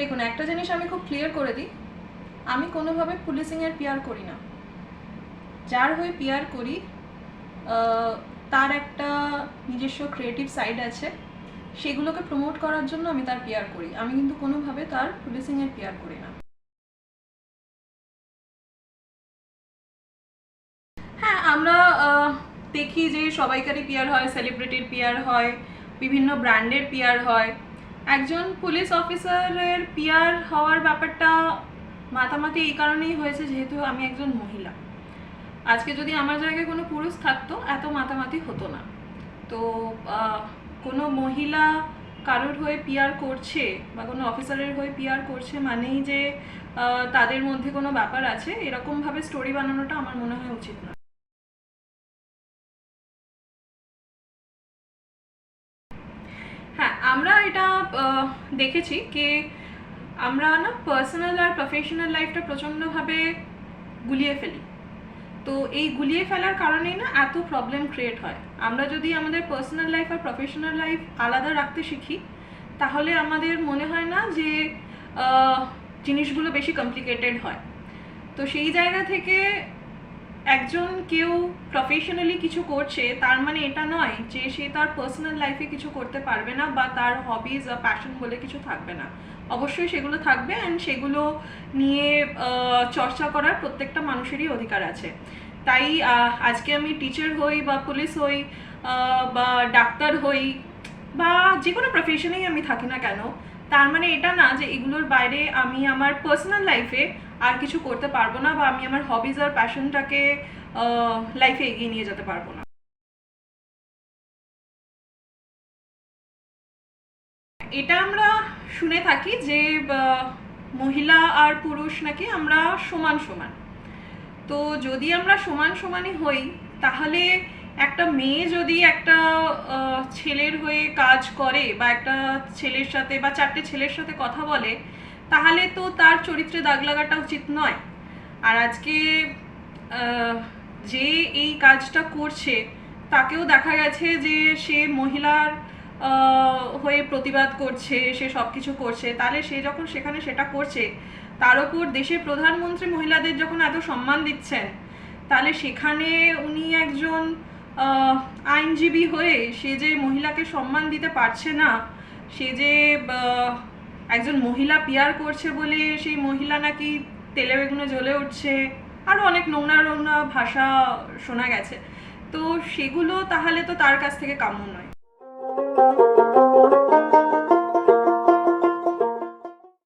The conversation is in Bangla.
দেখুন, একটা জিনিস আমি খুব ক্লিয়ার করে দিই, আমি কোনোভাবে পুলিশিংয়ের পিআর করি না। যার হয়ে পিআর করি তার একটা নিজস্ব ক্রিয়েটিভ সাইড আছে, সেগুলোকে প্রমোট করার জন্য আমি তার পিআর করি। আমি কিন্তু কোনোভাবে তার পুলিশিংয়ের পিআর করি না। হ্যাঁ, আমরা দেখি যে সবাইকারই পিআর হয়, সেলিব্রিটির পিআর হয়, বিভিন্ন ব্র্যান্ডের পিআর হয়। একজন পুলিশ অফিসারের পিআর হওয়ার ব্যাপারটা মাতামাতি এই কারণেই হয়েছে যেহেতু আমি একজন মহিলা। আজকে যদি আমার জায়গায় কোনো পুরুষ থাকতো এত মাতামাতি হতো না। তো কোনো মহিলা কারোর হয়ে পিআর করছে বা কোনো অফিসারের হয়ে পিআর করছে মানেই যে তাদের মধ্যে কোনো ব্যাপার আছে, এরকমভাবে স্টোরি বানানোটা আমার মনে হয় উচিত না। হ্যাঁ, আমরা এটা দেখেছি কি আমরা না পার্সোনাল আর প্রফেশনাল লাইফটা প্রচণ্ডভাবে গুলিয়ে ফেলি। তো এই গুলিয়ে ফেলার কারণেই না এত প্রবলেম ক্রিয়েট হয়। আমরা যদি আমাদের পার্সোনাল লাইফ আর প্রফেশনাল লাইফ আলাদা রাখতে শিখি তাহলে আমাদের মনে হয় না যে জিনিসগুলো বেশি কমপ্লিকেটেড হয়। তো সেই জায়গা থেকে একজন কেউ প্রফেশনালি কিছু করছে তার মানে এটা নয় যে সে তার পার্সোনাল লাইফে কিছু করতে পারবে না বা তার হবিজ বা প্যাশন বলে কিছু থাকবে না। অবশ্যই সেগুলো থাকবে, অ্যান্ড সেগুলো নিয়ে চর্চা করার প্রত্যেকটা মানুষেরই অধিকার আছে। তাই আজকে আমি টিচার হই বা পুলিশ হই বা ডাক্তার হই বা যে কোনো প্রফেশনেই আমি থাকি না কেন, তার মানে এটা না যে এগুলোর বাইরে আমি আমার পার্সোনাল লাইফে আর কিছু করতে পারবো না বা আমি আমার হবিজ আর প্যাশনটাকে লাইফে এগিয়ে নিয়ে যেতে পারবো না। এটা আমরা শুনে থাকি যে মহিলা আর পুরুষ নাকি আমরা সমান সমান। তো যদি আমরা সমান সমানই হই তাহলে একটা মেয়ে যদি একটা ছেলের হয়ে কাজ করে বা একটা ছেলের সাথে বা চারটে ছেলের সাথে কথা বলে তাহলে তো তার চরিত্রে দাগ লাগাটা উচিত নয়। আর আজকে যে এই কাজটা করছে তাকেও দেখা গেছে যে সে মহিলার হয়ে প্রতিবাদ করছে, সে সব কিছু করছে। তাহলে সে যখন সেখানে সেটা করছে, তার ওপর দেশের প্রধানমন্ত্রী মহিলাদের যখন এত সম্মান দিচ্ছেন, তাহলে সেখানে উনি একজন আইনজীবী হয়ে সে যে মহিলাকে সম্মান দিতে পারছে না, সে যে একজন মহিলা পিআর করছে বলে সেই মহিলা নাকি তেলে বেগুনে জ্বলে উঠছে, আরও অনেক নোংরা নোংরা ভাষা শোনা গেছে। তো সেগুলো তাহলে তো তার কাছ থেকে কাম্য নয়।